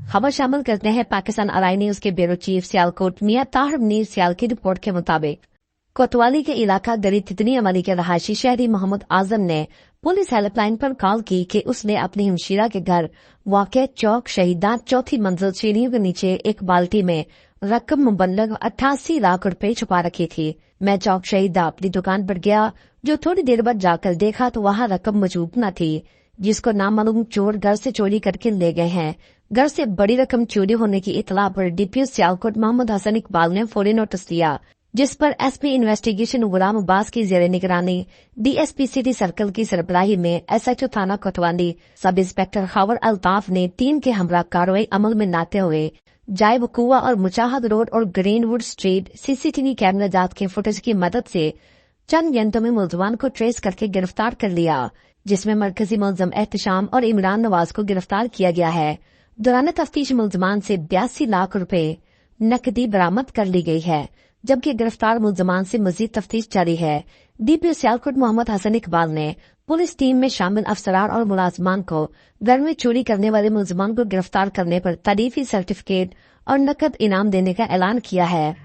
खबर शामिल करते हैं पाकिस्तान अलाई न्यूज के ब्यूरो चीफ सियालकोट मियां ताहिर मुनीर सियाल की रिपोर्ट के मुताबिक कोतवाली के इलाका गरी तितनी अमली के रहायशी शहरी मोहम्मद आजम ने पुलिस हेल्पलाइन पर कॉल की कि उसने अपनी हमशीरा के घर वाक़ चौक शहीदान चौथी मंजिल सीढ़ियों के नीचे एक बाल्टी में रकम मुबल्लग 88 लाख रुपए छुपा रखी थी। मैं चौक शहीदा अपनी दुकान पर गया, जो थोड़ी देर बाद जाकर देखा तो वहाँ रकम मौजूद न थी, जिसको नामालूम चोर घर से चोरी करके ले गए हैं। घर से बड़ी रकम चोरी होने की इतला पर डीपीओ सियालकोट मोहम्मद हसन इकबाल ने फौरी नोटिस दिया, जिस पर एसपी इन्वेस्टिगेशन गुलाम अब्बास की जेर निगरानी डीएसपी सिटी सर्कल की सरबराही में एसएचओ थाना कोतवाली सब इंस्पेक्टर खबर अल्ताफ ने 3 के हमरा कार्रवाई अमल में लाते हुए जायब कुआ और मुचाहद रोड और ग्रीनवुड स्ट्रीट सीसीटीवी कैमरा जात के फुटेज की मदद से चंद घंटों में मुलजमान को ट्रेस करके गिरफ्तार कर लिया, जिसमें मरकजी मुलजम एहतशाम और इमरान नवाज को गिरफ्तार किया गया है। दौरान तफ्तीश मुलजमान से 82 लाख रुपए नकदी बरामद कर ली गई है, जबकि गिरफ्तार मुलजमान से मजीद तफ्तीश जारी है। डीपीओ सियालकोट मोहम्मद हसन इकबाल ने पुलिस टीम में शामिल अफसरान और मुलाजमान को घर में चोरी करने वाले मुलजमान को गिरफ्तार करने पर तारीफी सर्टिफिकेट और नकद इनाम देने का ऐलान किया है।